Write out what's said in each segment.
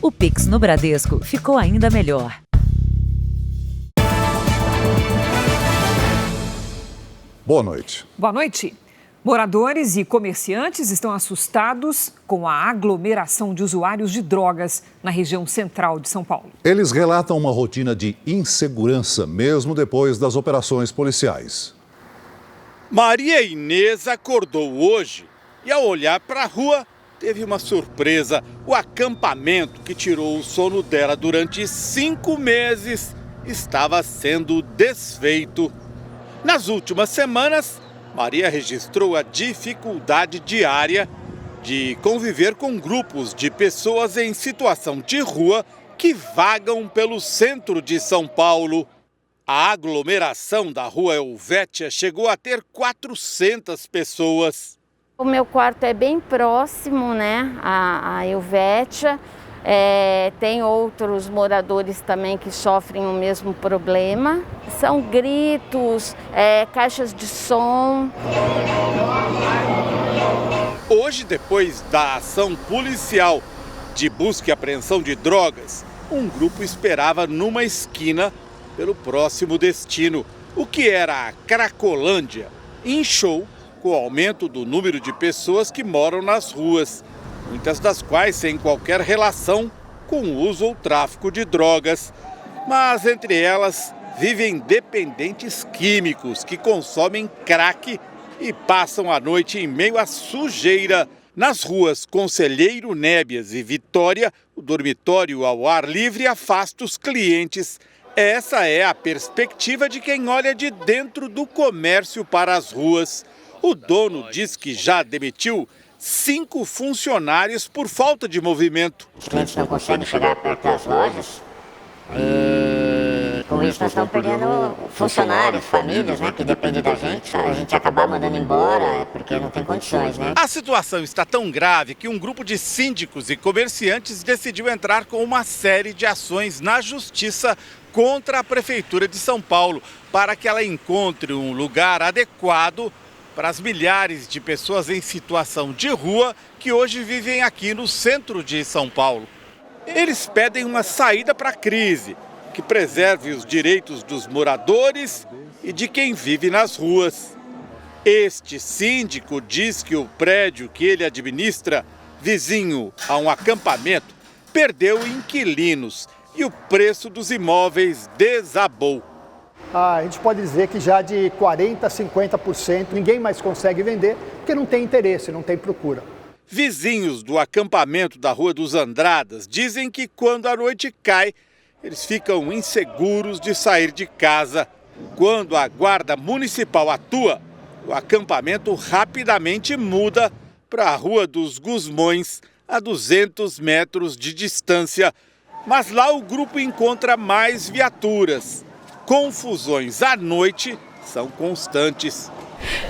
O Pix no Bradesco ficou ainda melhor. Boa noite. Boa noite. Moradores e comerciantes estão assustados com a aglomeração de usuários de drogas na região central de São Paulo. Eles relatam uma rotina de insegurança, mesmo depois das operações policiais. Maria Inês acordou hoje e, ao olhar para a rua, teve uma surpresa. O acampamento que tirou o sono dela durante 5 meses estava sendo desfeito. Nas últimas semanas, Maria registrou a dificuldade diária de conviver com grupos de pessoas em situação de rua que vagam pelo centro de São Paulo. A aglomeração da Rua Helvétia chegou a ter 400 pessoas. O meu quarto é bem próximo, né, à Helvétia. Tem outros moradores também que sofrem o mesmo problema. São gritos, caixas de som. Hoje, depois da ação policial de busca e apreensão de drogas, um grupo esperava numa esquina pelo próximo destino. O que era a Cracolândia inchou com o aumento do número de pessoas que moram nas ruas, muitas das quais sem qualquer relação com o uso ou tráfico de drogas. Mas entre elas vivem dependentes químicos que consomem crack e passam a noite em meio à sujeira. Nas ruas Conselheiro Nébias e Vitória, o dormitório ao ar livre afasta os clientes. Essa é a perspectiva de quem olha de dentro do comércio para as ruas. O dono diz que já demitiu 5 funcionários por falta de movimento. Os clientes não conseguem chegar perto das lojas e com isso nós estamos perdendo funcionários, famílias, né, que dependem da gente. A gente acaba mandando embora porque não tem condições, né? A situação está tão grave que um grupo de síndicos e comerciantes decidiu entrar com uma série de ações na justiça contra a Prefeitura de São Paulo para que ela encontre um lugar adequado para as milhares de pessoas em situação de rua que hoje vivem aqui no centro de São Paulo. Eles pedem uma saída para a crise, que preserve os direitos dos moradores e de quem vive nas ruas. Este síndico diz que o prédio que ele administra, vizinho a um acampamento, perdeu inquilinos e o preço dos imóveis desabou. A gente pode dizer que já de 40% a 50% ninguém mais consegue vender porque não tem interesse, não tem procura. Vizinhos do acampamento da Rua dos Andradas dizem que quando a noite cai, eles ficam inseguros de sair de casa. Quando a Guarda Municipal atua, o acampamento rapidamente muda para a Rua dos Gusmões, a 200 metros de distância. Mas lá o grupo encontra mais viaturas. Confusões à noite são constantes.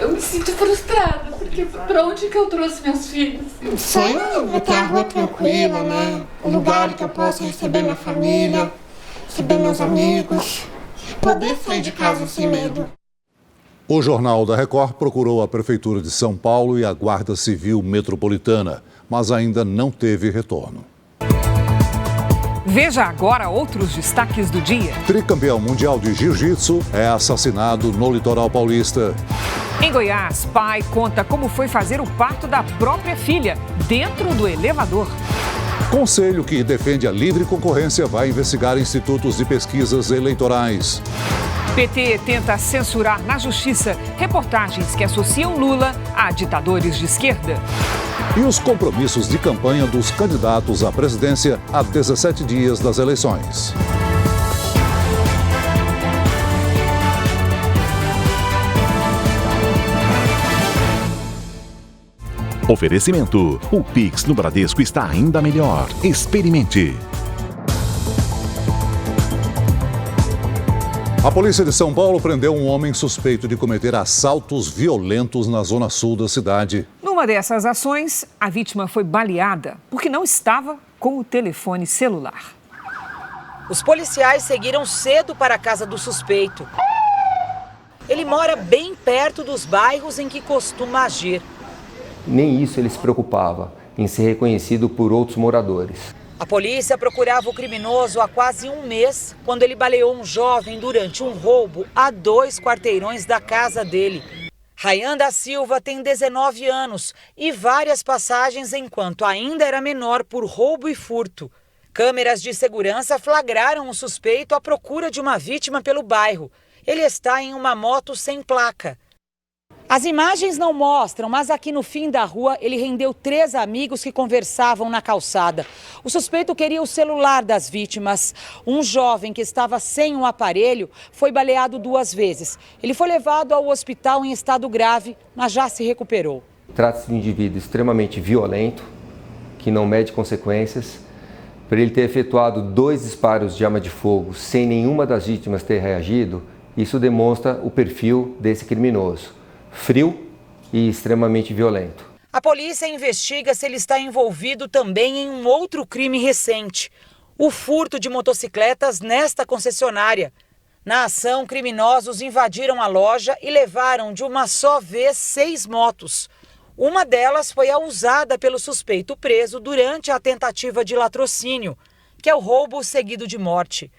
Eu me sinto frustrada, porque pra onde que eu trouxe meus filhos? O sonho é ter a rua tranquila, né? Um lugar que eu possa receber minha família, receber meus amigos, poder sair de casa sem medo. O Jornal da Record procurou a Prefeitura de São Paulo e a Guarda Civil Metropolitana, mas ainda não teve retorno. Veja agora outros destaques do dia. Tricampeão mundial de jiu-jitsu é assassinado no litoral paulista. Em Goiás, pai conta como foi fazer o parto da própria filha dentro do elevador. Conselho que defende a livre concorrência vai investigar institutos de pesquisas eleitorais. PT tenta censurar na justiça reportagens que associam Lula a ditadores de esquerda. E os compromissos de campanha dos candidatos à presidência a 17 dias das eleições. Oferecimento. O Pix no Bradesco está ainda melhor. Experimente. A polícia de São Paulo prendeu um homem suspeito de cometer assaltos violentos na zona sul da cidade. Numa dessas ações, a vítima foi baleada porque não estava com o telefone celular. Os policiais seguiram cedo para a casa do suspeito. Ele mora bem perto dos bairros em que costuma agir. Nem isso ele se preocupava, em ser reconhecido por outros moradores. A polícia procurava o criminoso há quase um mês, quando ele baleou um jovem durante um roubo a 2 quarteirões da casa dele. Rayan da Silva tem 19 anos e várias passagens enquanto ainda era menor por roubo e furto. Câmeras de segurança flagraram o suspeito à procura de uma vítima pelo bairro. Ele está em uma moto sem placa. As imagens não mostram, mas aqui no fim da rua ele rendeu 3 amigos que conversavam na calçada. O suspeito queria o celular das vítimas. Um jovem que estava sem um aparelho foi baleado 2 vezes. Ele foi levado ao hospital em estado grave, mas já se recuperou. Trata-se de um indivíduo extremamente violento, que não mede consequências. Por ele ter efetuado 2 disparos de arma de fogo sem nenhuma das vítimas ter reagido, isso demonstra o perfil desse criminoso. Frio e extremamente violento. A polícia investiga se ele está envolvido também em um outro crime recente, o furto de motocicletas nesta concessionária. Na ação, criminosos invadiram a loja e levaram de uma só vez 6 motos. Uma delas foi a usada pelo suspeito preso durante a tentativa de latrocínio, que é o roubo seguido de morte.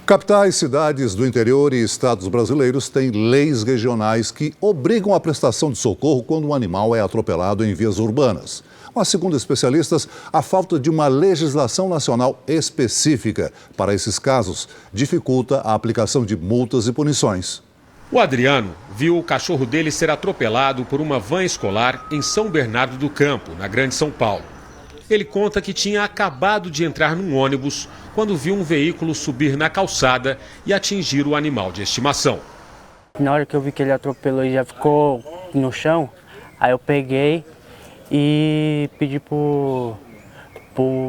Capitais, cidades do interior e estados brasileiros têm leis regionais que obrigam a prestação de socorro quando um animal é atropelado em vias urbanas. Mas, segundo especialistas, a falta de uma legislação nacional específica para esses casos dificulta a aplicação de multas e punições. O Adriano viu o cachorro dele ser atropelado por uma van escolar em São Bernardo do Campo, na Grande São Paulo. Ele conta que tinha acabado de entrar num ônibus quando viu um veículo subir na calçada e atingir o animal de estimação. Na hora que eu vi que ele atropelou e já ficou no chão, aí eu peguei e pedi pro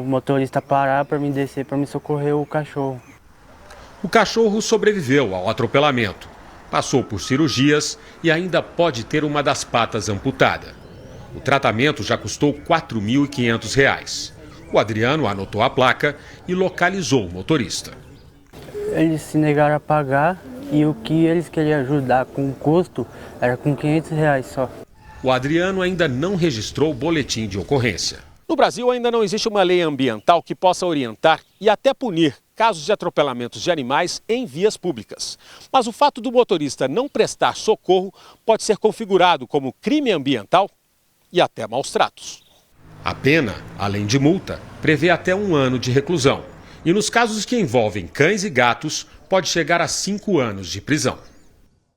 motorista parar para me descer, para me socorrer o cachorro. O cachorro sobreviveu ao atropelamento, passou por cirurgias e ainda pode ter uma das patas amputada. O tratamento já custou R$ 4.500. O Adriano anotou a placa e localizou o motorista. Eles se negaram a pagar e o que eles queriam ajudar com o custo era com R$500 só. O Adriano ainda não registrou o boletim de ocorrência. No Brasil ainda não existe uma lei ambiental que possa orientar e até punir casos de atropelamentos de animais em vias públicas. Mas o fato do motorista não prestar socorro pode ser configurado como crime ambiental e até maus tratos. A pena, além de multa, prevê até 1 ano de reclusão. E nos casos que envolvem cães e gatos, pode chegar a 5 anos de prisão.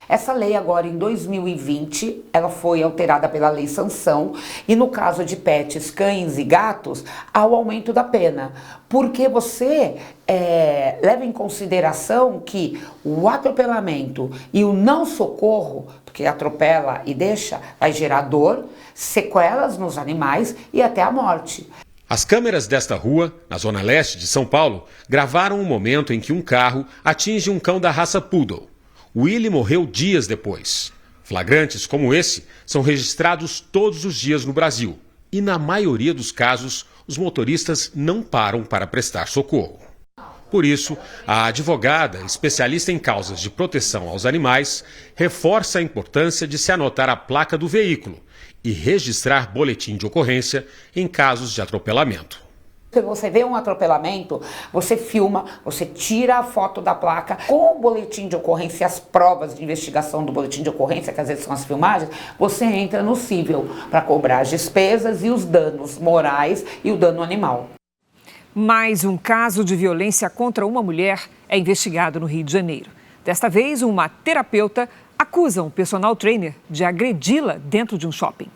Essa lei agora em 2020, ela foi alterada pela Lei Sanção e no caso de pets, cães e gatos, há o aumento da pena. Porque você leva em consideração que o atropelamento e o não socorro, porque atropela e deixa, vai gerar dor, sequelas nos animais e até a morte. As câmeras desta rua, na zona leste de São Paulo, gravaram o momento em que um carro atinge um cão da raça Poodle. Willy morreu dias depois. Flagrantes como esse são registrados todos os dias no Brasil. E na maioria dos casos, os motoristas não param para prestar socorro. Por isso, a advogada, especialista em causas de proteção aos animais, reforça a importância de se anotar a placa do veículo e registrar boletim de ocorrência em casos de atropelamento. Quando você vê um atropelamento, você filma, você tira a foto da placa com o boletim de ocorrência, as provas de investigação do boletim de ocorrência, que às vezes são as filmagens, você entra no cível para cobrar as despesas e os danos morais e o dano animal. Mais um caso de violência contra uma mulher é investigado no Rio de Janeiro. Desta vez, uma terapeuta acusa um personal trainer de agredi-la dentro de um shopping.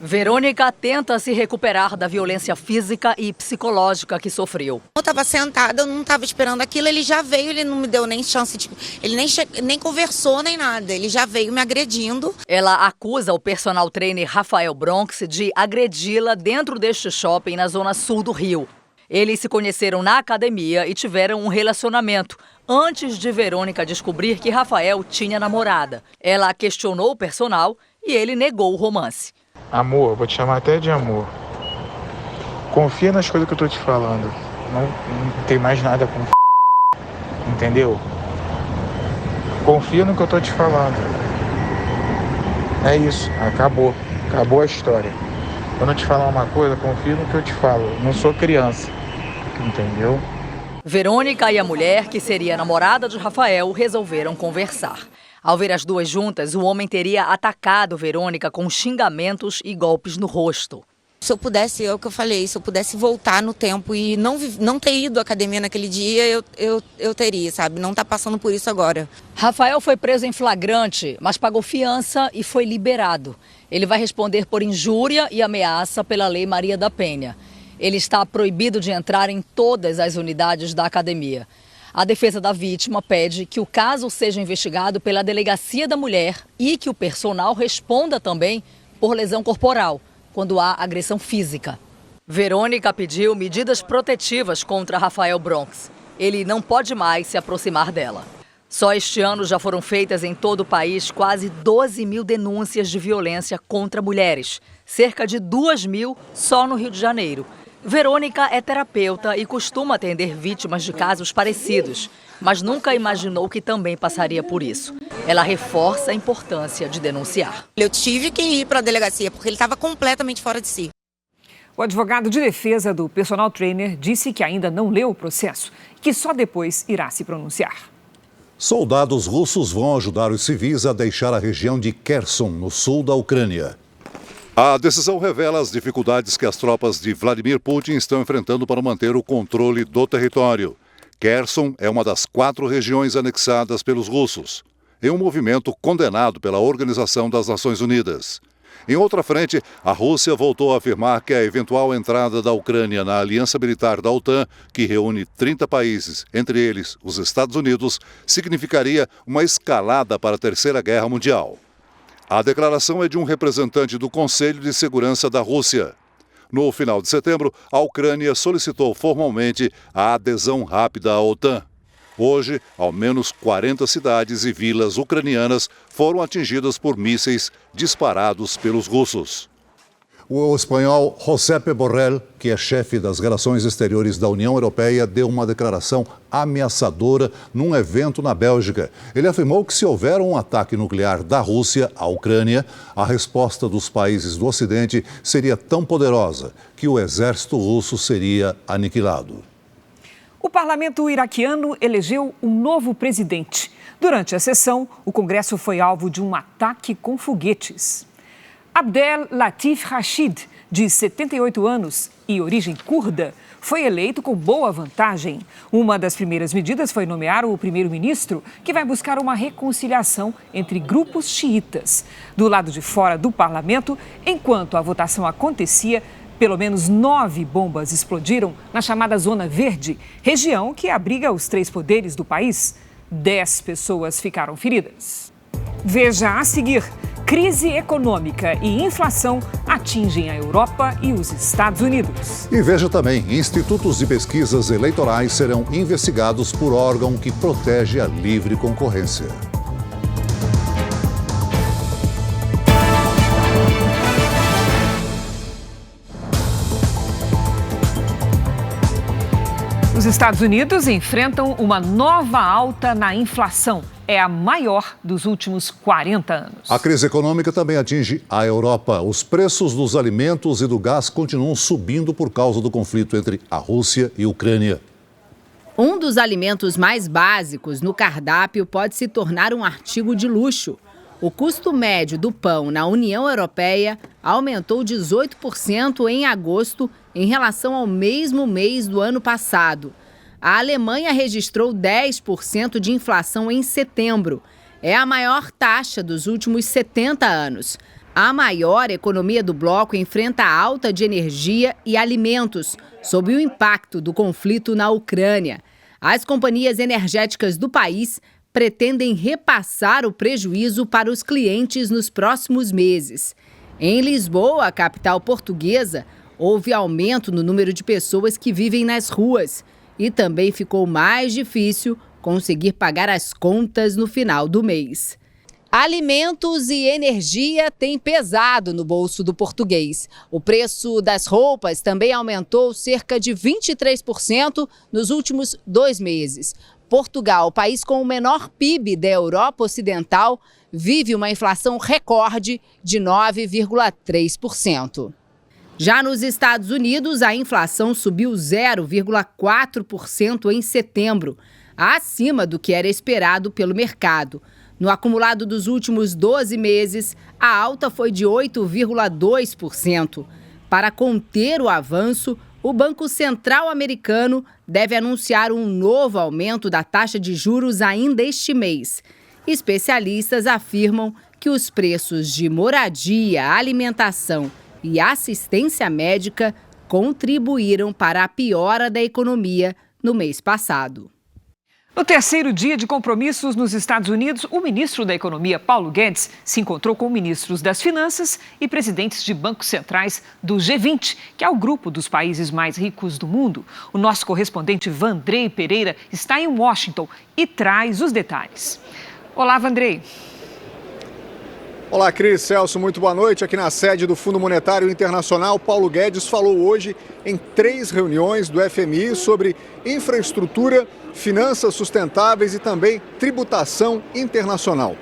Verônica tenta se recuperar da violência física e psicológica que sofreu. Eu estava sentada, eu não estava esperando aquilo, ele já veio, ele não me deu nem chance de... Ele nem conversou nem nada, ele já veio me agredindo. Ela acusa o personal trainer Rafael Bronx de agredi-la dentro deste shopping na zona sul do Rio. Eles se conheceram na academia e tiveram um relacionamento antes de Verônica descobrir que Rafael tinha namorada. Ela questionou o personal e ele negou o romance. Amor, vou te chamar até de amor. Confia nas coisas que eu tô te falando. Não tem mais nada com entendeu? Confia no que eu tô te falando. É isso, acabou. Acabou a história. Quando eu te falar uma coisa, confia no que eu te falo. Não sou criança. entendeu? Verônica e a mulher, que seria namorada de Rafael, resolveram conversar. Ao ver as duas juntas, o homem teria atacado Verônica com xingamentos e golpes no rosto. Se eu pudesse, é o que eu falei, se eu pudesse voltar no tempo e não ter ido à academia naquele dia, eu teria, sabe? Não tá passando por isso agora. Rafael foi preso em flagrante, mas pagou fiança e foi liberado. Ele vai responder por injúria e ameaça pela Lei Maria da Penha. Ele está proibido de entrar em todas as unidades da academia. A defesa da vítima pede que o caso seja investigado pela Delegacia da Mulher e que o personal responda também por lesão corporal, quando há agressão física. Verônica pediu medidas protetivas contra Rafael Bronx. Ele não pode mais se aproximar dela. Só este ano já foram feitas em todo o país quase 12 mil denúncias de violência contra mulheres. Cerca de 2 mil só no Rio de Janeiro. Verônica é terapeuta e costuma atender vítimas de casos parecidos, mas nunca imaginou que também passaria por isso. Ela reforça a importância de denunciar. Eu tive que ir para a delegacia porque ele estava completamente fora de si. O advogado de defesa do personal trainer disse que ainda não leu o processo e que só depois irá se pronunciar. Soldados russos vão ajudar os civis a deixar a região de Kherson, no sul da Ucrânia. A decisão revela as dificuldades que as tropas de Vladimir Putin estão enfrentando para manter o controle do território. Kherson é uma das 4 regiões anexadas pelos russos, em um movimento condenado pela Organização das Nações Unidas. Em outra frente, a Rússia voltou a afirmar que a eventual entrada da Ucrânia na aliança militar da OTAN, que reúne 30 países, entre eles os Estados Unidos, significaria uma escalada para a Terceira Guerra Mundial. A declaração é de um representante do Conselho de Segurança da Rússia. No final de setembro, a Ucrânia solicitou formalmente a adesão rápida à OTAN. Hoje, ao menos 40 cidades e vilas ucranianas foram atingidas por mísseis disparados pelos russos. O espanhol Josep Borrell, que é chefe das relações exteriores da União Europeia, deu uma declaração ameaçadora num evento na Bélgica. Ele afirmou que se houver um ataque nuclear da Rússia à Ucrânia, a resposta dos países do Ocidente seria tão poderosa que o exército russo seria aniquilado. O parlamento iraquiano elegeu um novo presidente. Durante a sessão, o Congresso foi alvo de um ataque com foguetes. Abdel Latif Rashid, de 78 anos e origem curda, foi eleito com boa vantagem. Uma das primeiras medidas foi nomear o primeiro-ministro, que vai buscar uma reconciliação entre grupos xiitas. Do lado de fora do parlamento, enquanto a votação acontecia, pelo menos 9 bombas explodiram na chamada Zona Verde, região que abriga os 3 poderes do país. 10 pessoas ficaram feridas. Veja a seguir. Crise econômica e inflação atingem a Europa e os Estados Unidos. E veja também, institutos de pesquisas eleitorais serão investigados por órgão que protege a livre concorrência. Os Estados Unidos enfrentam uma nova alta na inflação. É a maior dos últimos 40 anos. A crise econômica também atinge a Europa. Os preços dos alimentos e do gás continuam subindo por causa do conflito entre a Rússia e a Ucrânia. Um dos alimentos mais básicos no cardápio pode se tornar um artigo de luxo. O custo médio do pão na União Europeia aumentou 18% em agosto em relação ao mesmo mês do ano passado. A Alemanha registrou 10% de inflação em setembro. É a maior taxa dos últimos 70 anos. A maior economia do bloco enfrenta a alta de energia e alimentos, sob o impacto do conflito na Ucrânia. As companhias energéticas do país pretendem repassar o prejuízo para os clientes nos próximos meses. Em Lisboa, a capital portuguesa, houve aumento no número de pessoas que vivem nas ruas. E também ficou mais difícil conseguir pagar as contas no final do mês. Alimentos e energia têm pesado no bolso do português. O preço das roupas também aumentou cerca de 23% nos últimos 2 meses. Portugal, país com o menor PIB da Europa Ocidental, vive uma inflação recorde de 9,3%. Já nos Estados Unidos, a inflação subiu 0,4% em setembro, acima do que era esperado pelo mercado. No acumulado dos últimos 12 meses, a alta foi de 8,2%. Para conter o avanço, o Banco Central americano deve anunciar um novo aumento da taxa de juros ainda este mês. Especialistas afirmam que os preços de moradia, alimentação e assistência médica contribuíram para a piora da economia no mês passado. No terceiro dia de compromissos nos Estados Unidos, o ministro da Economia, Paulo Guedes, se encontrou com ministros das Finanças e presidentes de bancos centrais do G20, que é o grupo dos países mais ricos do mundo. O nosso correspondente Vandrei Pereira está em Washington e traz os detalhes. Olá, Vandrei. Olá, Cris, Celso, muito boa noite. Aqui na sede do Fundo Monetário Internacional, Paulo Guedes falou hoje em 3 reuniões do FMI sobre infraestrutura, finanças sustentáveis e também tributação internacional.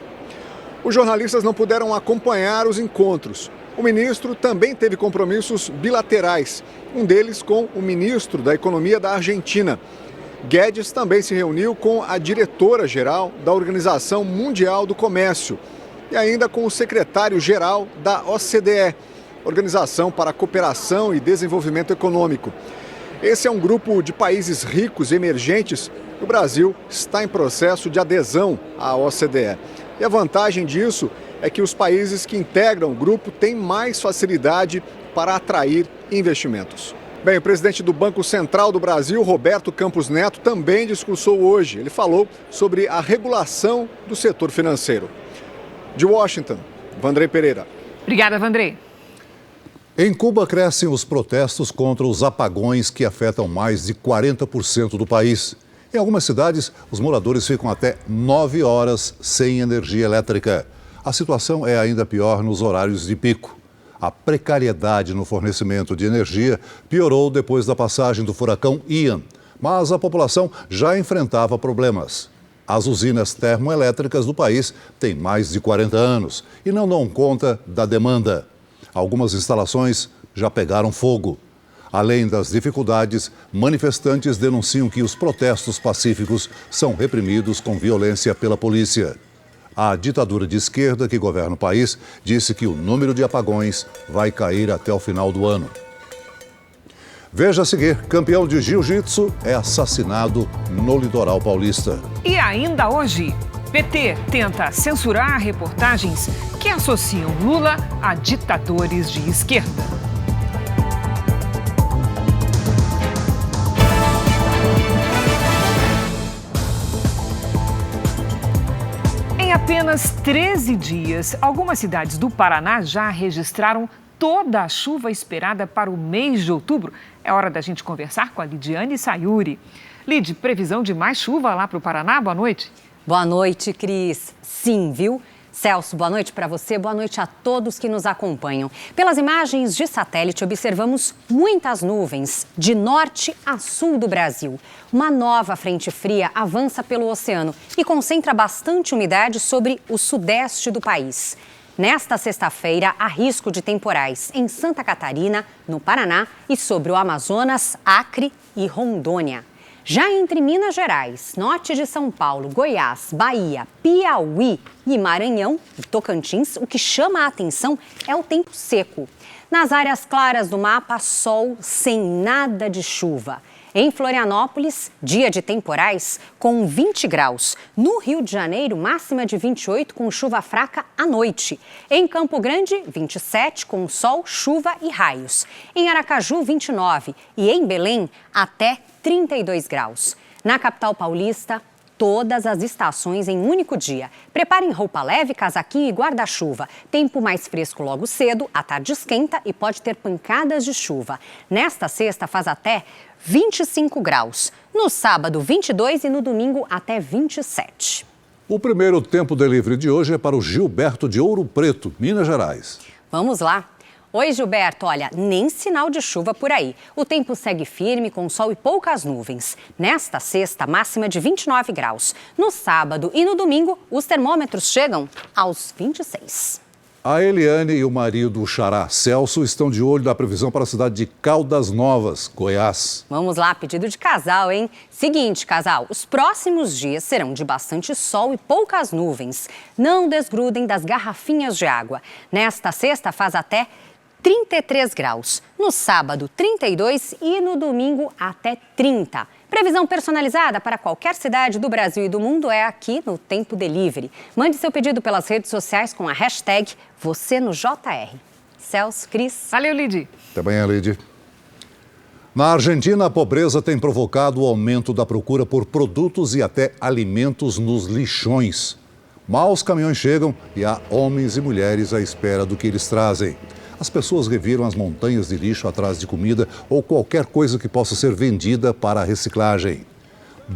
Os jornalistas não puderam acompanhar os encontros. O ministro também teve compromissos bilaterais, um deles com o ministro da Economia da Argentina. Guedes também se reuniu com a diretora-geral da Organização Mundial do Comércio e ainda com o secretário-geral da OCDE, Organização para a Cooperação e Desenvolvimento Econômico. Esse é um grupo de países ricos e emergentes. O Brasil está em processo de adesão à OCDE. E a vantagem disso é que os países que integram o grupo têm mais facilidade para atrair investimentos. Bem, o presidente do Banco Central do Brasil, Roberto Campos Neto, também discursou hoje. Ele falou sobre a regulação do setor financeiro. De Washington, Vandrei Pereira. Obrigada, Vandrei. Em Cuba, crescem os protestos contra os apagões que afetam mais de 40% do país. Em algumas cidades, os moradores ficam até 9 horas sem energia elétrica. A situação é ainda pior nos horários de pico. A precariedade no fornecimento de energia piorou depois da passagem do furacão Ian, mas a população já enfrentava problemas. As usinas termoelétricas do país têm mais de 40 anos e não dão conta da demanda. Algumas instalações já pegaram fogo. Além das dificuldades, manifestantes denunciam que os protestos pacíficos são reprimidos com violência pela polícia. A ditadura de esquerda que governa o país disse que o número de apagões vai cair até o final do ano. Veja a seguir, campeão de jiu-jitsu é assassinado no litoral paulista. E ainda hoje, PT tenta censurar reportagens que associam Lula a ditadores de esquerda. Em apenas 13 dias, algumas cidades do Paraná já registraram toda a chuva esperada para o mês de outubro. É hora da gente conversar com a Lidiane Sayuri. Lid, previsão de mais chuva lá para o Paraná? Boa noite. Boa noite, Cris. Sim, viu? Celso, boa noite para você, boa noite a todos que nos acompanham. Pelas imagens de satélite, observamos muitas nuvens de norte a sul do Brasil. Uma nova frente fria avança pelo oceano e concentra bastante umidade sobre o sudeste do país. Nesta sexta-feira, há risco de temporais em Santa Catarina, no Paraná e sobre o Amazonas, Acre e Rondônia. Já entre Minas Gerais, norte de São Paulo, Goiás, Bahia, Piauí e Maranhão e Tocantins, o que chama a atenção é o tempo seco. Nas áreas claras do mapa, sol sem nada de chuva. Em Florianópolis, dia de temporais com 20 graus. No Rio de Janeiro, máxima de 28 com chuva fraca à noite. Em Campo Grande, 27 com sol, chuva e raios. Em Aracaju, 29 e em Belém, até 32 graus. Na capital paulista, todas as estações em um único dia. Preparem roupa leve, casaquinho e guarda-chuva. Tempo mais fresco logo cedo, à tarde esquenta e pode ter pancadas de chuva. Nesta sexta faz até 25 graus. No sábado, 22 e no domingo até 27. O primeiro Tempo Delivery de hoje é para o Gilberto de Ouro Preto, Minas Gerais. Vamos lá. Oi, Gilberto. Olha, nem sinal de chuva por aí. O tempo segue firme com sol e poucas nuvens. Nesta sexta, máxima de 29 graus. No sábado e no domingo, os termômetros chegam aos 26. A Eliane e o marido, o xará Celso, estão de olho na previsão para a cidade de Caldas Novas, Goiás. Vamos lá, pedido de casal, hein? Seguinte, casal, os próximos dias serão de bastante sol e poucas nuvens. Não desgrudem das garrafinhas de água. Nesta sexta faz até 33 graus. No sábado, 32 e no domingo até 30. Previsão personalizada para qualquer cidade do Brasil e do mundo é aqui no Tempo Delivery. Mande seu pedido pelas redes sociais com a hashtag #VocêNoJR. Celso, Cris. Valeu, Lidi. Até amanhã, Lidi. Na Argentina, a pobreza tem provocado o aumento da procura por produtos e até alimentos nos lixões. Mal os caminhões chegam e há homens e mulheres à espera do que eles trazem. As pessoas reviram as montanhas de lixo atrás de comida ou qualquer coisa que possa ser vendida para a reciclagem.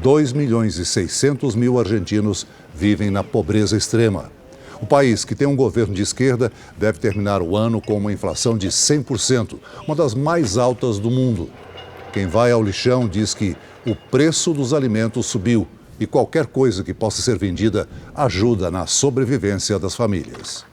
2.600.000 argentinos vivem na pobreza extrema. O país, que tem um governo de esquerda, deve terminar o ano com uma inflação de 100%, uma das mais altas do mundo. Quem vai ao lixão diz que o preço dos alimentos subiu e qualquer coisa que possa ser vendida ajuda na sobrevivência das famílias.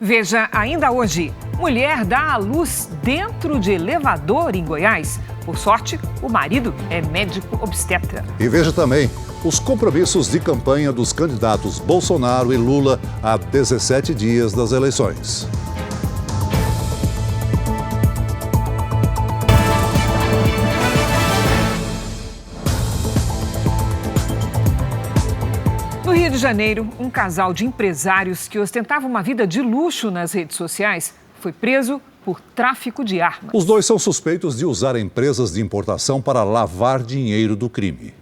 Veja ainda hoje, mulher dá à luz dentro de elevador em Goiás. Por sorte, o marido é médico obstetra. E veja também os compromissos de campanha dos candidatos Bolsonaro e Lula a 17 dias das eleições. No Rio de Janeiro, um casal de empresários que ostentava uma vida de luxo nas redes sociais foi preso por tráfico de armas. Os dois são suspeitos de usar empresas de importação para lavar dinheiro do crime.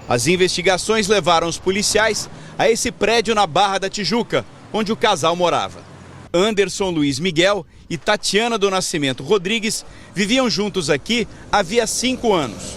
As investigações levaram os policiais a esse prédio na Barra da Tijuca, onde o casal morava. Anderson Luiz Miguel e Tatiana do Nascimento Rodrigues viviam juntos aqui havia 5 anos.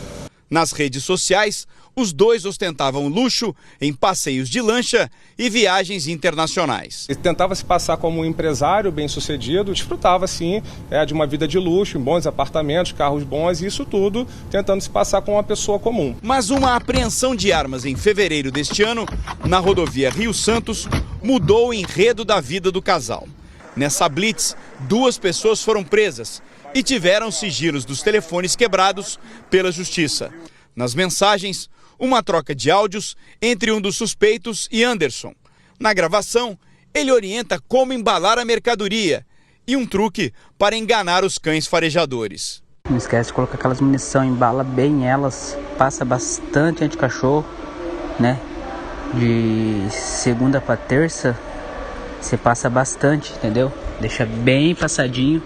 Nas redes sociais, os dois ostentavam luxo em passeios de lancha e viagens internacionais. Ele tentava se passar como um empresário bem-sucedido, desfrutava, sim, de uma vida de luxo, em bons apartamentos, carros bons, e isso tudo tentando se passar como uma pessoa comum. Mas uma apreensão de armas em fevereiro deste ano, na rodovia Rio Santos, mudou o enredo da vida do casal. Nessa blitz, 2 pessoas foram presas e tiveram sigilos dos telefones quebrados pela justiça. Nas mensagens, uma troca de áudios entre um dos suspeitos e Anderson. Na gravação, ele orienta como embalar a mercadoria e um truque para enganar os cães farejadores. Não esquece de colocar aquelas munição, embala bem elas, passa bastante anti-cachorro, né? De segunda para terça, você passa bastante, entendeu? Deixa bem passadinho.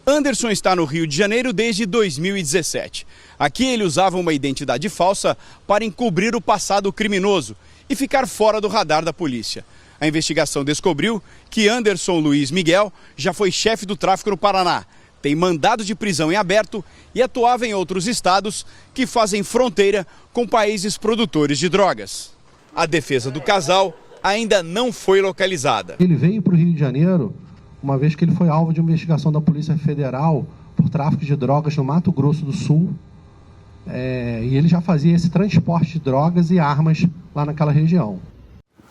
Anderson está no Rio de Janeiro desde 2017. Aqui ele usava uma identidade falsa para encobrir o passado criminoso e ficar fora do radar da polícia. A investigação descobriu que Anderson Luiz Miguel já foi chefe do tráfico no Paraná, tem mandado de prisão em aberto e atuava em outros estados que fazem fronteira com países produtores de drogas. A defesa do casal ainda não foi localizada. Ele veio para o Rio de Janeiro uma vez que ele foi alvo de uma investigação da Polícia Federal por tráfico de drogas no Mato Grosso do Sul. E ele já fazia esse transporte de drogas e armas lá naquela região.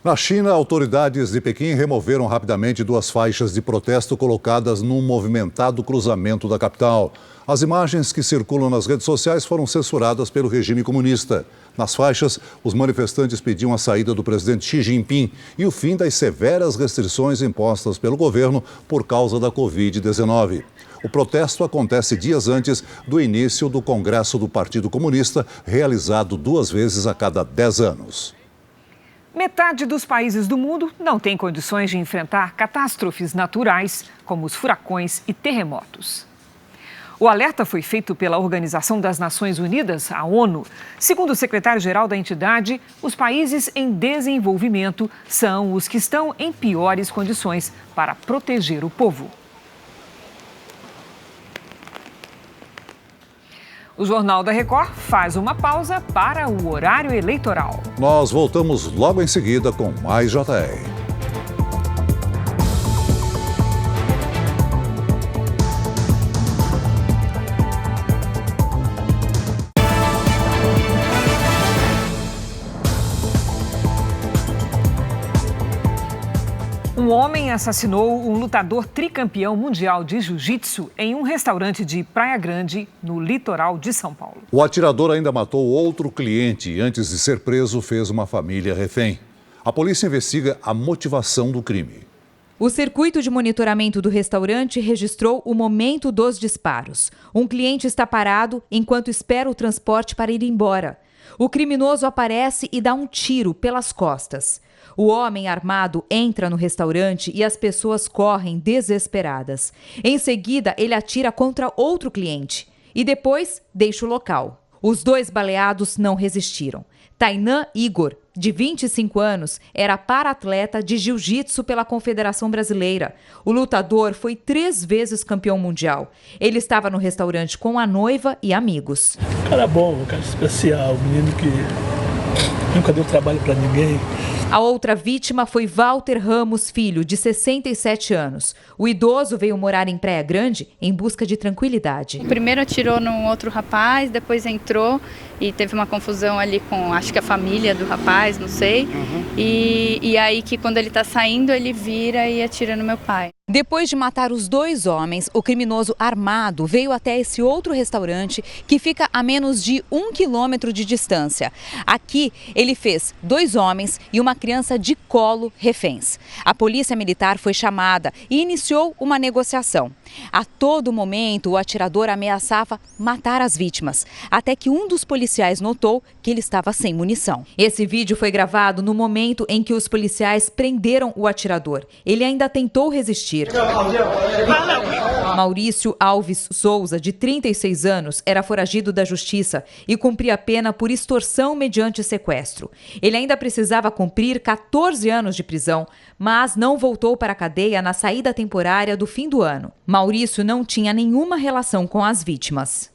Na China, autoridades de Pequim removeram rapidamente 2 faixas de protesto colocadas num movimentado cruzamento da capital. As imagens que circulam nas redes sociais foram censuradas pelo regime comunista. Nas faixas, os manifestantes pediam a saída do presidente Xi Jinping e o fim das severas restrições impostas pelo governo por causa da Covid-19. O protesto acontece dias antes do início do Congresso do Partido Comunista, realizado 2 vezes a cada 10 anos. Metade dos países do mundo não tem condições de enfrentar catástrofes naturais, como os furacões e terremotos. O alerta foi feito pela Organização das Nações Unidas, a ONU. Segundo o secretário-geral da entidade, os países em desenvolvimento são os que estão em piores condições para proteger o povo. O Jornal da Record faz uma pausa para o horário eleitoral. Nós voltamos logo em seguida com mais JR. Um Um homem assassinou um lutador tricampeão mundial de jiu-jitsu em um restaurante de Praia Grande, no litoral de São Paulo. O atirador ainda matou outro cliente e, antes de ser preso, fez uma família refém. A polícia investiga a motivação do crime. O circuito de monitoramento do restaurante registrou o momento dos disparos. Um cliente está parado enquanto espera o transporte para ir embora. O criminoso aparece e dá um tiro pelas costas. O homem armado entra no restaurante e as pessoas correm desesperadas. Em seguida, ele atira contra outro cliente e depois deixa o local. Os dois baleados não resistiram. Tainan Igor, de 25 anos, era para-atleta de jiu-jitsu pela Confederação Brasileira. O lutador foi 3 vezes campeão mundial. Ele estava no restaurante com a noiva e amigos. Cara bom, cara especial, menino que nunca deu trabalho para ninguém. A outra vítima foi Walter Ramos Filho, de 67 anos. O idoso veio morar em Praia Grande em busca de tranquilidade. Primeiro atirou num outro rapaz, depois entrou e teve uma confusão ali com, acho que a família do rapaz, não sei. E aí que quando ele está saindo, ele vira e atira no meu pai. Depois de matar os 2 homens, o criminoso armado veio até esse outro restaurante que fica a menos de 1 quilômetro de distância. Aqui, ele fez 2 homens e uma criança de colo reféns. A polícia militar foi chamada e iniciou uma negociação. A todo momento, o atirador ameaçava matar as vítimas, até que um dos policiais notou que ele estava sem munição. Esse vídeo foi gravado no momento em que os policiais prenderam o atirador. Ele ainda tentou resistir. Maurício Alves Souza, de 36 anos, era foragido da justiça e cumpria pena por extorsão mediante sequestro. Ele ainda precisava cumprir 14 anos de prisão, mas não voltou para a cadeia na saída temporária do fim do ano. Maurício não tinha nenhuma relação com as vítimas.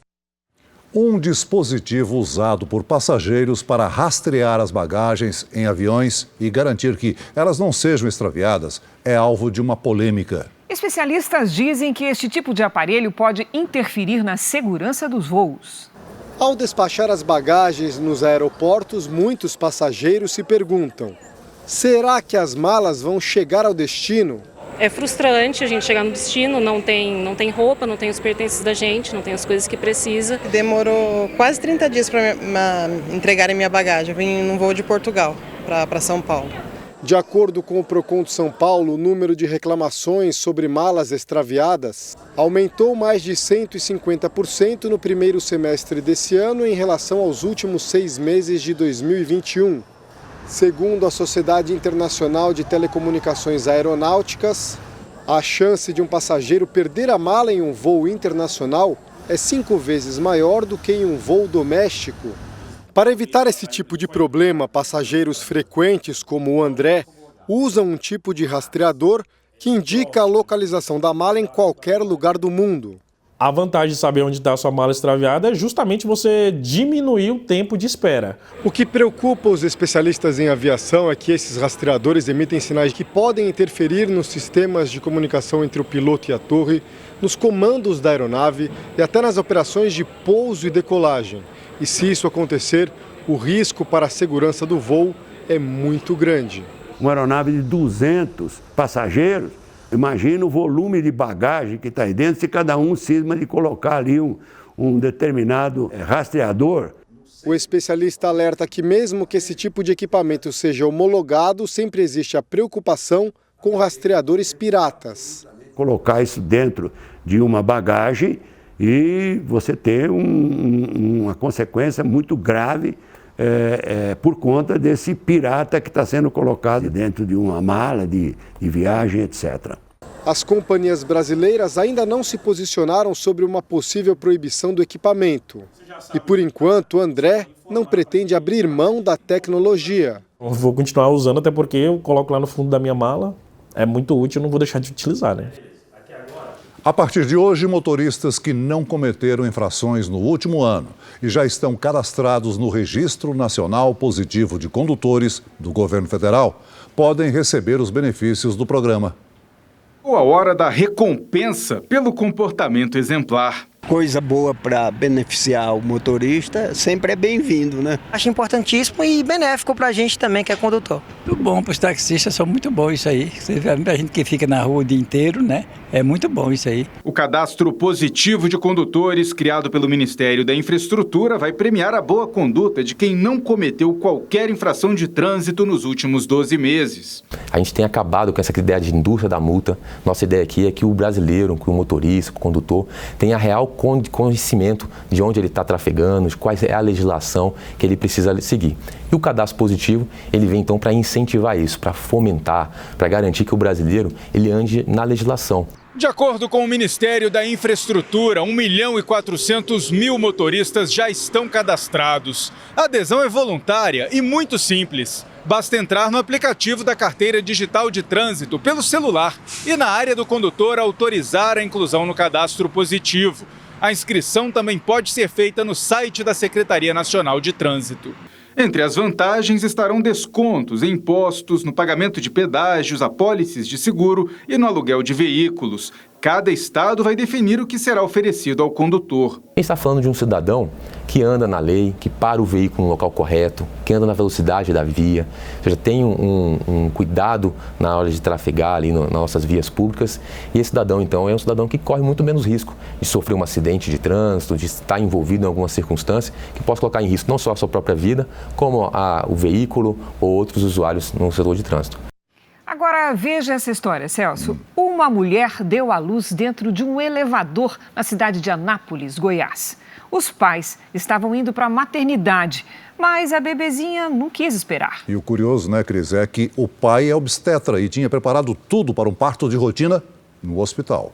Um dispositivo usado por passageiros para rastrear as bagagens em aviões e garantir que elas não sejam extraviadas é alvo de uma polêmica. Especialistas dizem que este tipo de aparelho pode interferir na segurança dos voos. Ao despachar as bagagens nos aeroportos, muitos passageiros se perguntam: será que as malas vão chegar ao destino? É frustrante a gente chegar no destino, não tem roupa, não tem os pertences da gente, não tem as coisas que precisa. Demorou quase 30 dias para entregarem minha bagagem. Eu vim num voo de Portugal para São Paulo. De acordo com o Procon de São Paulo, o número de reclamações sobre malas extraviadas aumentou mais de 150% no primeiro semestre desse ano em relação aos últimos 6 meses de 2021. Segundo a Sociedade Internacional de Telecomunicações Aeronáuticas, a chance de um passageiro perder a mala em um voo internacional é 5 vezes maior do que em um voo doméstico. Para evitar esse tipo de problema, passageiros frequentes como o André usam um tipo de rastreador que indica a localização da mala em qualquer lugar do mundo. A vantagem de saber onde está a sua mala extraviada é justamente você diminuir o tempo de espera. O que preocupa os especialistas em aviação é que esses rastreadores emitem sinais que podem interferir nos sistemas de comunicação entre o piloto e a torre, nos comandos da aeronave e até nas operações de pouso e decolagem. E se isso acontecer, o risco para a segurança do voo é muito grande. Uma aeronave de 200 passageiros, imagina o volume de bagagem que está aí dentro, se cada um cisma de colocar ali um determinado rastreador. O especialista alerta que mesmo que esse tipo de equipamento seja homologado, sempre existe a preocupação com rastreadores piratas. Colocar isso dentro de uma bagagem e você ter uma consequência muito grave por conta desse pirata que está sendo colocado dentro de uma mala de viagem, etc. As companhias brasileiras ainda não se posicionaram sobre uma possível proibição do equipamento. E, por enquanto, André não pretende abrir mão da tecnologia. Eu vou continuar usando, até porque eu coloco lá no fundo da minha mala. É muito útil, não vou deixar de utilizar, né? A partir de hoje, motoristas que não cometeram infrações no último ano e já estão cadastrados no Registro Nacional Positivo de Condutores do Governo Federal podem receber os benefícios do programa. A hora da recompensa pelo comportamento exemplar. coisa boa para beneficiar o motorista, sempre é bem-vindo, né? Acho importantíssimo e benéfico para a gente também, que é condutor. Muito bom, para os taxistas são muito bom isso aí. Você vê a gente que fica na rua o dia inteiro, né? É muito bom isso aí. O cadastro positivo de condutores, criado pelo Ministério da Infraestrutura, vai premiar a boa conduta de quem não cometeu qualquer infração de trânsito nos últimos 12 meses. A gente tem acabado com essa ideia de indústria da multa. Nossa ideia aqui é que o brasileiro, que o motorista, o condutor, tenha real conhecimento de onde ele está trafegando, de qual é a legislação que ele precisa seguir. E o cadastro positivo, ele vem então para incentivar isso, para fomentar, para garantir que o brasileiro ele ande na legislação. De acordo com o Ministério da Infraestrutura, 1.400.000 motoristas já estão cadastrados. A adesão é voluntária e muito simples. Basta entrar no aplicativo da Carteira Digital de Trânsito pelo celular e, na área do condutor, autorizar a inclusão no cadastro positivo. A inscrição também pode ser feita no site da Secretaria Nacional de Trânsito. Entre as vantagens estarão descontos em impostos, no pagamento de pedágios, apólices de seguro e no aluguel de veículos. Cada estado vai definir o que será oferecido ao condutor. A gente está falando de um cidadão que anda na lei, que para o veículo no local correto, que anda na velocidade da via, ou seja, tem um cuidado na hora de trafegar ali nas nossas vias públicas. E esse cidadão, então, é um cidadão que corre muito menos risco de sofrer um acidente de trânsito, de estar envolvido em alguma circunstância que possa colocar em risco não só a sua própria vida, como o veículo ou outros usuários no setor de trânsito. Agora veja essa história, Celso. Uma mulher deu à luz dentro de um elevador na cidade de Anápolis, Goiás. Os pais estavam indo para a maternidade, mas a bebezinha não quis esperar. E o curioso, né, Cris, é que o pai é obstetra e tinha preparado tudo para um parto de rotina no hospital.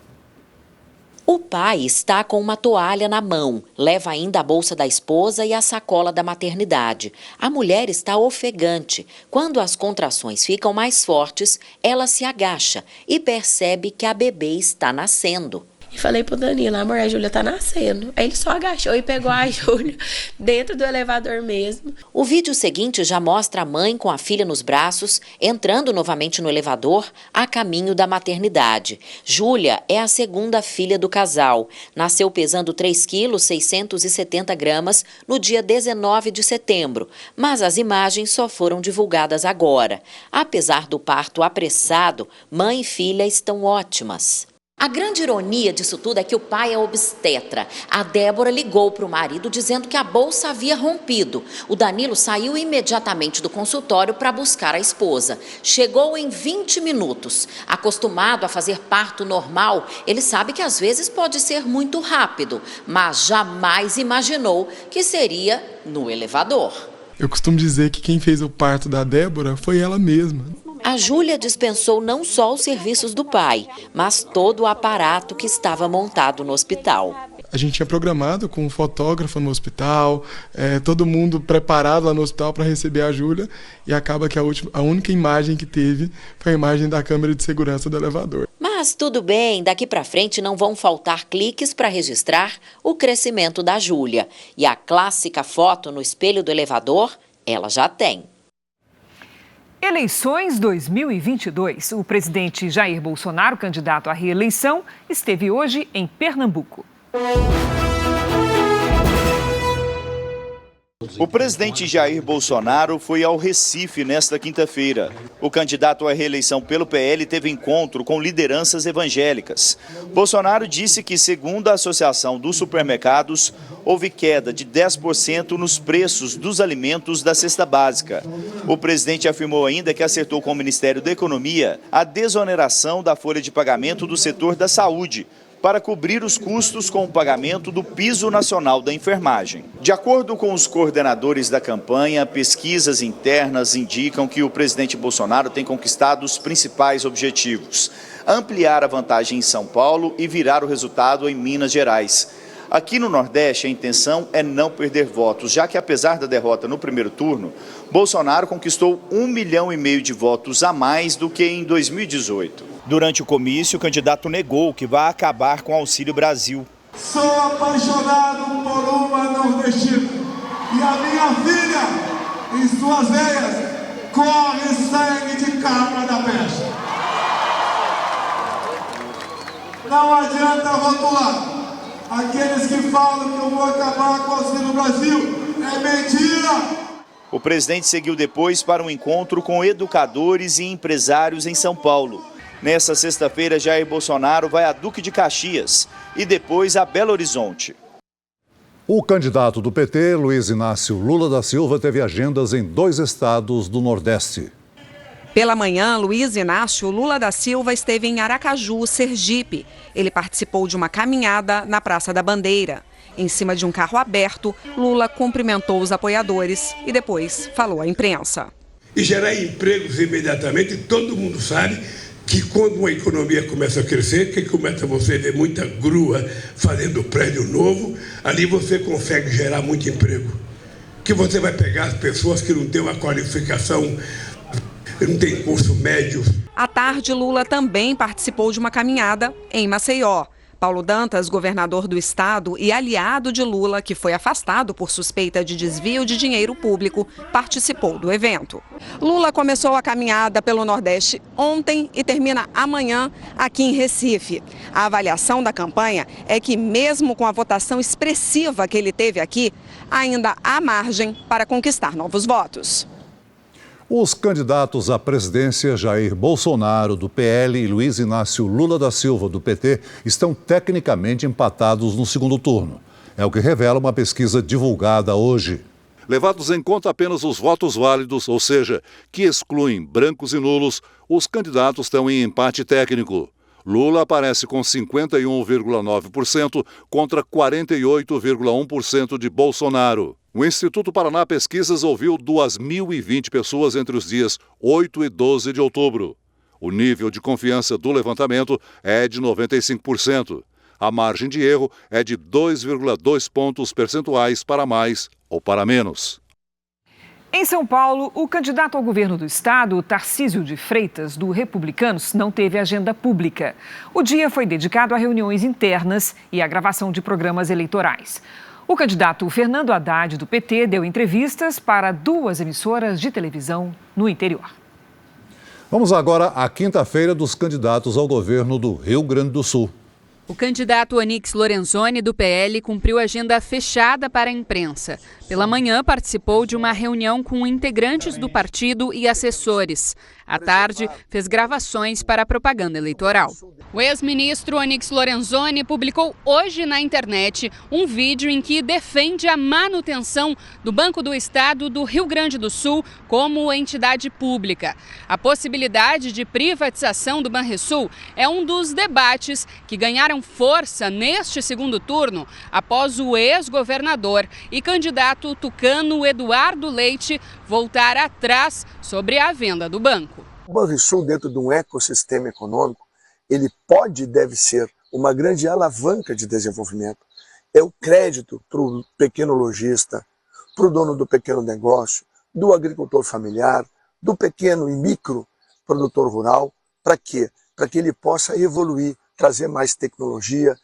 O pai está com uma toalha na mão, leva ainda a bolsa da esposa e a sacola da maternidade. A mulher está ofegante. Quando as contrações ficam mais fortes, ela se agacha e percebe que a bebê está nascendo. E falei pro Danilo, amor, a Júlia tá nascendo. Aí ele só agachou e pegou a Júlia dentro do elevador mesmo. O vídeo seguinte já mostra a mãe com a filha nos braços, entrando novamente no elevador, a caminho da maternidade. Júlia é a segunda filha do casal. Nasceu pesando 3 quilos, 670 gramas, no dia 19 de setembro. Mas as imagens só foram divulgadas agora. Apesar do parto apressado, mãe e filha estão ótimas. A grande ironia disso tudo é que o pai é obstetra. A Débora ligou para o marido dizendo que a bolsa havia rompido. O Danilo saiu imediatamente do consultório para buscar a esposa. Chegou em 20 minutos. Acostumado a fazer parto normal, ele sabe que às vezes pode ser muito rápido, mas jamais imaginou que seria no elevador. Eu costumo dizer que quem fez o parto da Débora foi ela mesma. A Júlia dispensou não só os serviços do pai, mas todo o aparato que estava montado no hospital. A gente tinha programado com um fotógrafo no hospital, todo mundo preparado lá no hospital para receber a Júlia, e acaba que a única imagem que teve foi a imagem da câmera de segurança do elevador. Mas tudo bem, daqui para frente não vão faltar cliques para registrar o crescimento da Júlia. E a clássica foto no espelho do elevador, ela já tem. Eleições 2022. O presidente Jair Bolsonaro, candidato à reeleição, esteve hoje em Pernambuco. O presidente Jair Bolsonaro foi ao Recife nesta quinta-feira. O candidato à reeleição pelo PL teve encontro com lideranças evangélicas. Bolsonaro disse que, segundo a Associação dos Supermercados, houve queda de 10% nos preços dos alimentos da cesta básica. O presidente afirmou ainda que acertou com o Ministério da Economia a desoneração da folha de pagamento do setor da saúde, para cobrir os custos com o pagamento do Piso Nacional da Enfermagem. De acordo com os coordenadores da campanha, pesquisas internas indicam que o presidente Bolsonaro tem conquistado os principais objetivos: ampliar a vantagem em São Paulo e virar o resultado em Minas Gerais. Aqui no Nordeste, a intenção é não perder votos, já que, apesar da derrota no primeiro turno, Bolsonaro conquistou 1,5 milhão de votos a mais do que em 2018. Durante o comício, o candidato negou que vai acabar com o Auxílio Brasil. Sou apaixonado por uma nordestina e a minha filha, em suas veias, corre sangue de cabra da peste. Não adianta rotular. Aqueles que falam que eu vou acabar com o Auxílio Brasil, é mentira! O presidente seguiu depois para um encontro com educadores e empresários em São Paulo. Nessa sexta-feira, Jair Bolsonaro vai a Duque de Caxias e depois a Belo Horizonte. O candidato do PT, Luiz Inácio Lula da Silva, teve agendas em 2 estados do Nordeste. Pela manhã, Luiz Inácio Lula da Silva esteve em Aracaju, Sergipe. Ele participou de uma caminhada na Praça da Bandeira. Em cima de um carro aberto, Lula cumprimentou os apoiadores e depois falou à imprensa. E gerar empregos imediatamente, todo mundo sabe que quando uma economia começa a crescer, que começa você ver muita grua fazendo prédio novo, ali você consegue gerar muito emprego. Que você vai pegar as pessoas que não têm uma qualificação, não tem curso médio. À tarde, Lula também participou de uma caminhada em Maceió. Paulo Dantas, governador do estado e aliado de Lula, que foi afastado por suspeita de desvio de dinheiro público, participou do evento. Lula começou a caminhada pelo Nordeste ontem e termina amanhã aqui em Recife. A avaliação da campanha é que, mesmo com a votação expressiva que ele teve aqui, ainda há margem para conquistar novos votos. Os candidatos à presidência, Jair Bolsonaro, do PL, e Luiz Inácio Lula da Silva, do PT, estão tecnicamente empatados no segundo turno. É o que revela uma pesquisa divulgada hoje. Levados em conta apenas os votos válidos, ou seja, que excluem brancos e nulos, os candidatos estão em empate técnico. Lula aparece com 51,9% contra 48,1% de Bolsonaro. O Instituto Paraná Pesquisas ouviu 2.020 pessoas entre os dias 8 e 12 de outubro. O nível de confiança do levantamento é de 95%. A margem de erro é de 2,2 pontos percentuais para mais ou para menos. Em São Paulo, o candidato ao governo do estado, Tarcísio de Freitas, do Republicanos, não teve agenda pública. O dia foi dedicado a reuniões internas e à gravação de programas eleitorais. O candidato Fernando Haddad, do PT, deu entrevistas para 2 emissoras de televisão no interior. Vamos agora à quinta-feira dos candidatos ao governo do Rio Grande do Sul. O candidato Onyx Lorenzoni, do PL, cumpriu agenda fechada para a imprensa. Pela manhã, participou de uma reunião com integrantes do partido e assessores. À tarde, fez gravações para a propaganda eleitoral. O ex-ministro Onyx Lorenzoni publicou hoje na internet um vídeo em que defende a manutenção do Banco do Estado do Rio Grande do Sul como entidade pública. A possibilidade de privatização do Banrisul é um dos debates que ganharam força neste segundo turno após o ex-governador e candidato tucano Eduardo Leite voltar atrás sobre a venda do banco. O Banrisul, dentro de um ecossistema econômico, ele pode e deve ser uma grande alavanca de desenvolvimento. É o crédito para o pequeno lojista, para o dono do pequeno negócio, do agricultor familiar, do pequeno e micro produtor rural. Para quê? Para que ele possa evoluir, trazer mais tecnologia,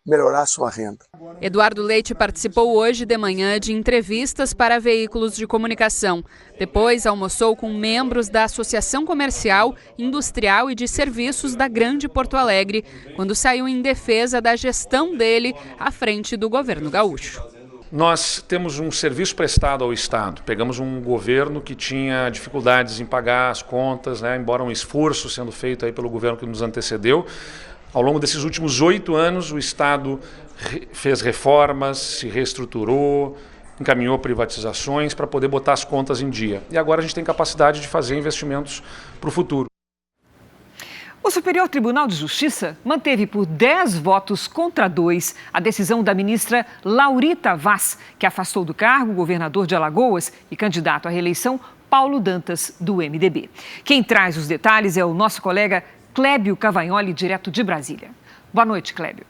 melhorar sua renda. Eduardo Leite participou hoje de manhã de entrevistas para veículos de comunicação. Depois almoçou com membros da Associação Comercial, Industrial e de Serviços da Grande Porto Alegre, quando saiu em defesa da gestão dele à frente do governo gaúcho. Nós temos um serviço prestado ao Estado. Pegamos um governo que tinha dificuldades em pagar as contas, embora um esforço sendo feito aí pelo governo que nos antecedeu. Ao longo desses últimos 8 anos, o Estado fez reformas, se reestruturou, encaminhou privatizações para poder botar as contas em dia. E agora a gente tem capacidade de fazer investimentos para o futuro. O Superior Tribunal de Justiça manteve por 10 votos contra 2 a decisão da ministra Laurita Vaz, que afastou do cargo o governador de Alagoas e candidato à reeleição Paulo Dantas, do MDB. Quem traz os detalhes é o nosso colega Clébio Cavagnoli, direto de Brasília. Boa noite, Clébio.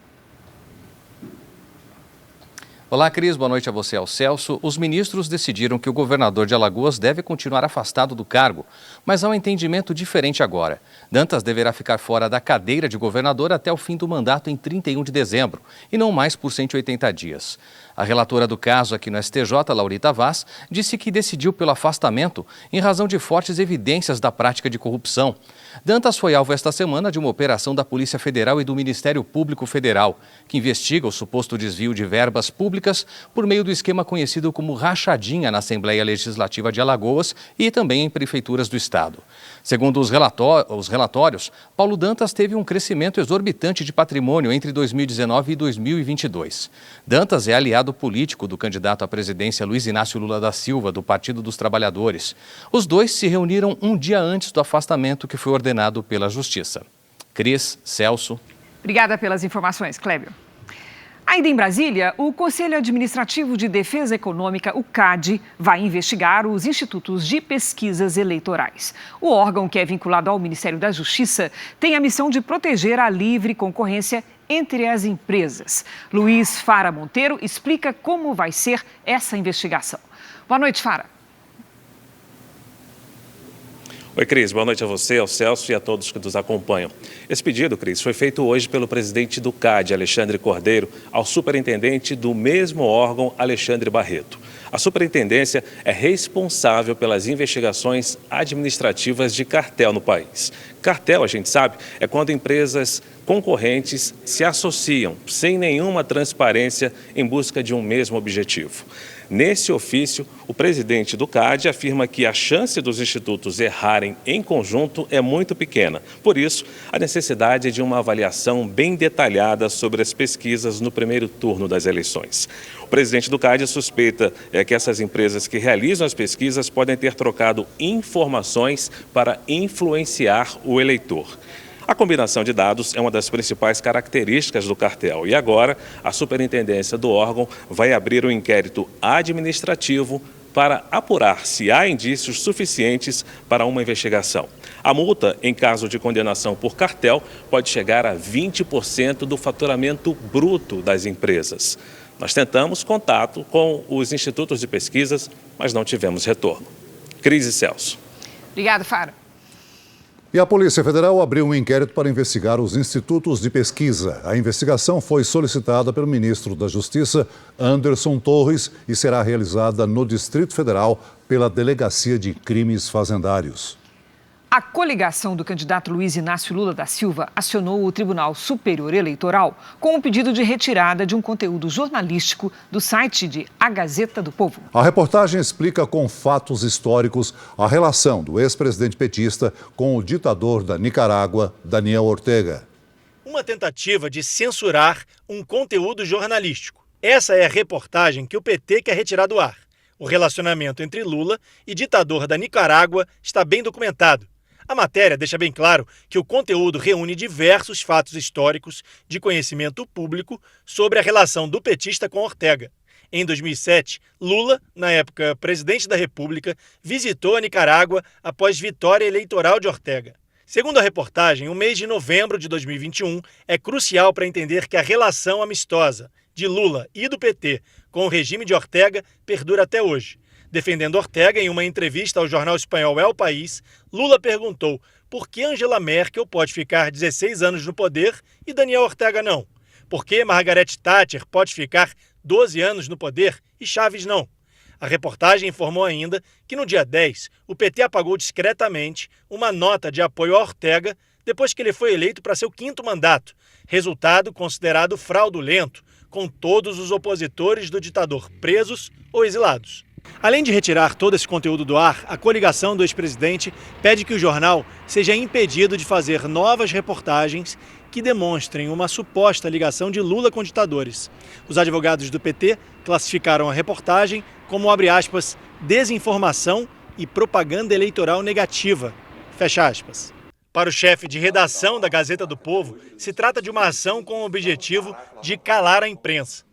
Olá, Cris. Boa noite a você, ao Celso. Os ministros decidiram que o governador de Alagoas deve continuar afastado do cargo, mas há um entendimento diferente agora. Dantas deverá ficar fora da cadeira de governador até o fim do mandato em 31 de dezembro, e não mais por 180 dias. A relatora do caso aqui no STJ, Laurita Vaz, disse que decidiu pelo afastamento em razão de fortes evidências da prática de corrupção. Dantas foi alvo esta semana de uma operação da Polícia Federal e do Ministério Público Federal, que investiga o suposto desvio de verbas públicas por meio do esquema conhecido como rachadinha na Assembleia Legislativa de Alagoas e também em prefeituras do estado. Segundo os relatórios, Paulo Dantas teve um crescimento exorbitante de patrimônio entre 2019 e 2022. Dantas é aliado político do candidato à presidência Luiz Inácio Lula da Silva, do Partido dos Trabalhadores. Os dois se reuniram um dia antes do afastamento que foi ordenado pela Justiça. Cris, Celso. Obrigada pelas informações, Clébio. Ainda em Brasília, o Conselho Administrativo de Defesa Econômica, o CAD, vai investigar os institutos de pesquisas eleitorais. O órgão, que é vinculado ao Ministério da Justiça, tem a missão de proteger a livre concorrência entre as empresas. Luiz Fara Monteiro explica como vai ser essa investigação. Boa noite, Fara. Oi, Cris. Boa noite a você, ao Celso e a todos que nos acompanham. Esse pedido, Cris, foi feito hoje pelo presidente do CAD, Alexandre Cordeiro, ao superintendente do mesmo órgão, Alexandre Barreto. A superintendência é responsável pelas investigações administrativas de cartel no país. Cartel, a gente sabe, é quando empresas concorrentes se associam sem nenhuma transparência em busca de um mesmo objetivo. Nesse ofício, o presidente do CAD afirma que a chance dos institutos errarem em conjunto é muito pequena. Por isso, a necessidade é de uma avaliação bem detalhada sobre as pesquisas no primeiro turno das eleições. O presidente do CAD suspeita que essas empresas que realizam as pesquisas podem ter trocado informações para influenciar o eleitor. A combinação de dados é uma das principais características do cartel e agora a superintendência do órgão vai abrir um inquérito administrativo para apurar se há indícios suficientes para uma investigação. A multa, em caso de condenação por cartel, pode chegar a 20% do faturamento bruto das empresas. Nós tentamos contato com os institutos de pesquisas, mas não tivemos retorno. Cris e Celso. Obrigada, Fara. E a Polícia Federal abriu um inquérito para investigar os institutos de pesquisa. A investigação foi solicitada pelo ministro da Justiça, Anderson Torres, e será realizada no Distrito Federal pela Delegacia de Crimes Fazendários. A coligação do candidato Luiz Inácio Lula da Silva acionou o Tribunal Superior Eleitoral com um pedido de retirada de um conteúdo jornalístico do site de A Gazeta do Povo. A reportagem explica com fatos históricos a relação do ex-presidente petista com o ditador da Nicarágua, Daniel Ortega. Uma tentativa de censurar um conteúdo jornalístico. Essa é a reportagem que o PT quer retirar do ar. O relacionamento entre Lula e ditador da Nicarágua está bem documentado. A matéria deixa bem claro que o conteúdo reúne diversos fatos históricos de conhecimento público sobre a relação do petista com Ortega. Em 2007, Lula, na época presidente da República, visitou a Nicarágua após vitória eleitoral de Ortega. Segundo a reportagem, o mês de novembro de 2021 é crucial para entender que a relação amistosa de Lula e do PT com o regime de Ortega perdura até hoje. Defendendo Ortega em uma entrevista ao jornal espanhol El País, Lula perguntou por que Angela Merkel pode ficar 16 anos no poder e Daniel Ortega não? Por que Margaret Thatcher pode ficar 12 anos no poder e Chaves não? A reportagem informou ainda que no dia 10, o PT apagou discretamente uma nota de apoio a Ortega depois que ele foi eleito para seu 5º mandato, resultado considerado fraudulento, com todos os opositores do ditador presos ou exilados. Além de retirar todo esse conteúdo do ar, a coligação do ex-presidente pede que o jornal seja impedido de fazer novas reportagens que demonstrem uma suposta ligação de Lula com ditadores. Os advogados do PT classificaram a reportagem como, abre aspas, desinformação e propaganda eleitoral negativa, fecha aspas. Para o chefe de redação da Gazeta do Povo, se trata de uma ação com o objetivo de calar a imprensa.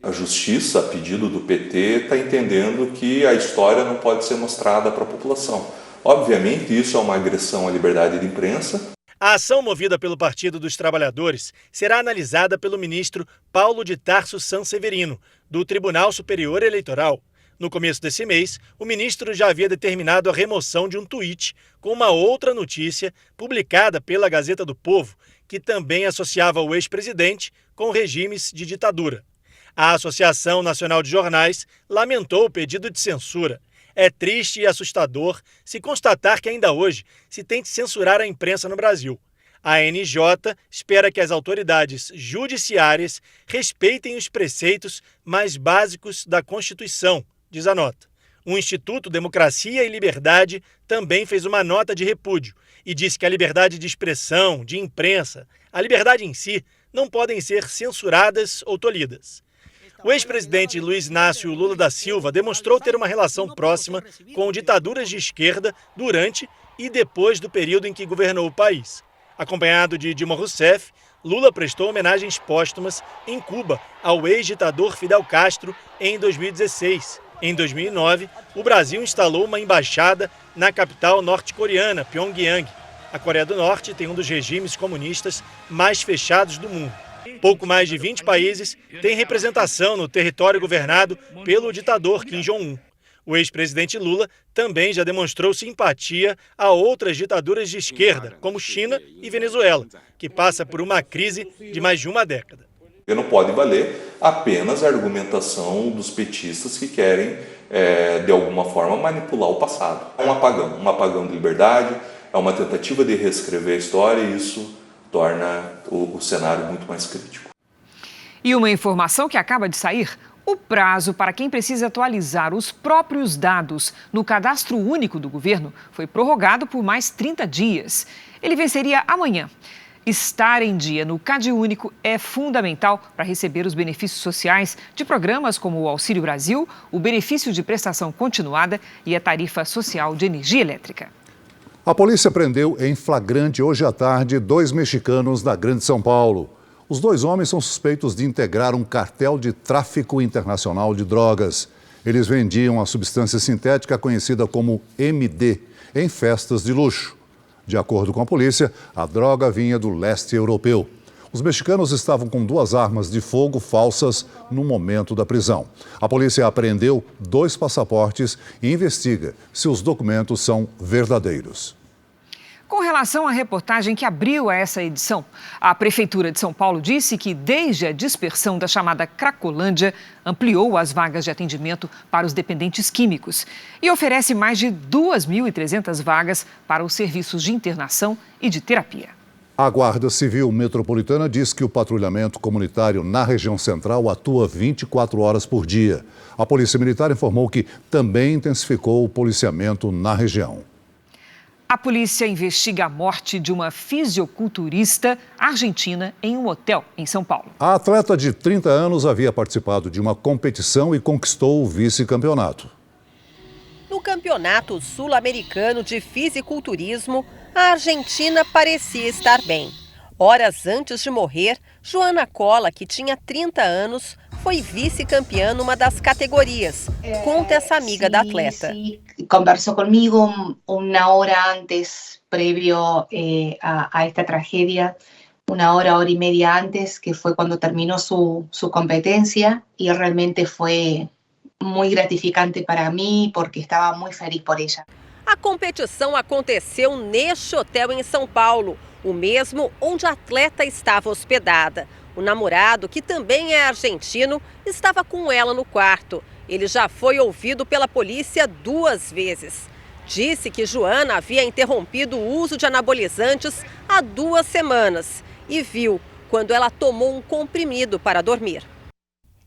A justiça, a pedido do PT, está entendendo que a história não pode ser mostrada para a população. Obviamente, isso é uma agressão à liberdade de imprensa. A ação movida pelo Partido dos Trabalhadores será analisada pelo ministro Paulo de Tarso Sanseverino, do Tribunal Superior Eleitoral. No começo desse mês, o ministro já havia determinado a remoção de um tweet com uma outra notícia publicada pela Gazeta do Povo, que também associava o ex-presidente com regimes de ditadura. A Associação Nacional de Jornais lamentou o pedido de censura. É triste e assustador se constatar que ainda hoje se tente censurar a imprensa no Brasil. A ANJ espera que as autoridades judiciárias respeitem os preceitos mais básicos da Constituição, diz a nota. O Instituto Democracia e Liberdade também fez uma nota de repúdio e disse que a liberdade de expressão, de imprensa, a liberdade em si, não podem ser censuradas ou tolhidas. O ex-presidente Luiz Inácio Lula da Silva demonstrou ter uma relação próxima com ditaduras de esquerda durante e depois do período em que governou o país. Acompanhado de Dilma Rousseff, Lula prestou homenagens póstumas em Cuba ao ex-ditador Fidel Castro em 2016. Em 2009, o Brasil instalou uma embaixada na capital norte-coreana, Pyongyang. A Coreia do Norte tem um dos regimes comunistas mais fechados do mundo. Pouco mais de 20 países têm representação no território governado pelo ditador Kim Jong-un. O ex-presidente Lula também já demonstrou simpatia a outras ditaduras de esquerda, como China e Venezuela, que passa por uma crise de mais de uma década. Não pode valer apenas a argumentação dos petistas que querem, de alguma forma, manipular o passado. É um apagão de liberdade, é uma tentativa de reescrever a história e isso torna o cenário muito mais crítico. E uma informação que acaba de sair: o prazo para quem precisa atualizar os próprios dados no Cadastro Único do governo foi prorrogado por mais 30 dias. Ele venceria amanhã. Estar em dia no CadÚnico é fundamental para receber os benefícios sociais de programas como o Auxílio Brasil, o benefício de prestação continuada e a tarifa social de energia elétrica. A polícia prendeu em flagrante hoje à tarde 2 mexicanos da Grande São Paulo. Os 2 homens são suspeitos de integrar um cartel de tráfico internacional de drogas. Eles vendiam a substância sintética conhecida como MD em festas de luxo. De acordo com a polícia, a droga vinha do leste europeu. Os mexicanos estavam com 2 armas de fogo falsas no momento da prisão. A polícia apreendeu 2 passaportes e investiga se os documentos são verdadeiros. Com relação à reportagem que abriu a essa edição, a Prefeitura de São Paulo disse que, desde a dispersão da chamada Cracolândia, ampliou as vagas de atendimento para os dependentes químicos e oferece mais de 2.300 vagas para os serviços de internação e de terapia. A Guarda Civil Metropolitana diz que o patrulhamento comunitário na região central atua 24 horas por dia. A Polícia Militar informou que também intensificou o policiamento na região. A polícia investiga a morte de uma fisiculturista argentina em um hotel em São Paulo. A atleta de 30 anos havia participado de uma competição e conquistou o vice-campeonato. No Campeonato Sul-Americano de Fisiculturismo, a Argentina parecia estar bem. Horas antes de morrer, Joana Cola, que tinha 30 anos, foi vice-campeã numa das categorias. Conta essa amiga da atleta. Conversou comigo uma hora antes, previo a esta tragédia, uma hora e meia antes, que foi quando terminou sua competência, e realmente foi muito gratificante para mim, porque estava muito feliz por ela. A competição aconteceu neste hotel em São Paulo, o mesmo onde a atleta estava hospedada. O namorado, que também é argentino, estava com ela no quarto. Ele já foi ouvido pela polícia 2 vezes. Disse que Joana havia interrompido o uso de anabolizantes há 2 semanas e viu quando ela tomou um comprimido para dormir.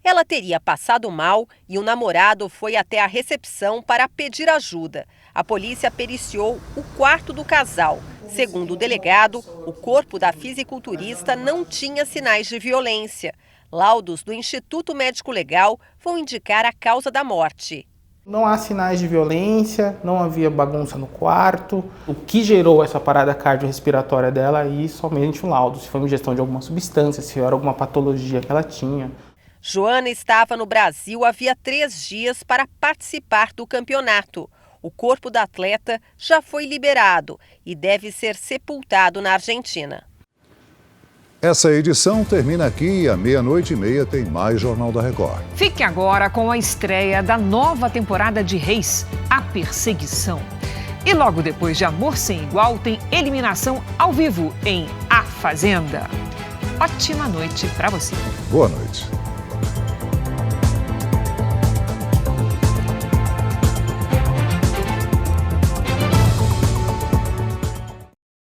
Ela teria passado mal e o namorado foi até a recepção para pedir ajuda. A polícia periciou o quarto do casal. Segundo o delegado, o corpo da fisiculturista não tinha sinais de violência. Laudos do Instituto Médico Legal vão indicar a causa da morte. Não há sinais de violência, não havia bagunça no quarto. O que gerou essa parada cardiorrespiratória dela aí somente um laudo, se foi uma ingestão de alguma substância, se era alguma patologia que ela tinha. Joana estava no Brasil havia 3 dias para participar do campeonato. O corpo da atleta já foi liberado e deve ser sepultado na Argentina. Essa edição termina aqui e à 00:30 tem mais Jornal da Record. Fique agora com a estreia da nova temporada de Reis, A Perseguição. E logo depois de Amor Sem Igual, tem eliminação ao vivo em A Fazenda. Ótima noite para você. Boa noite.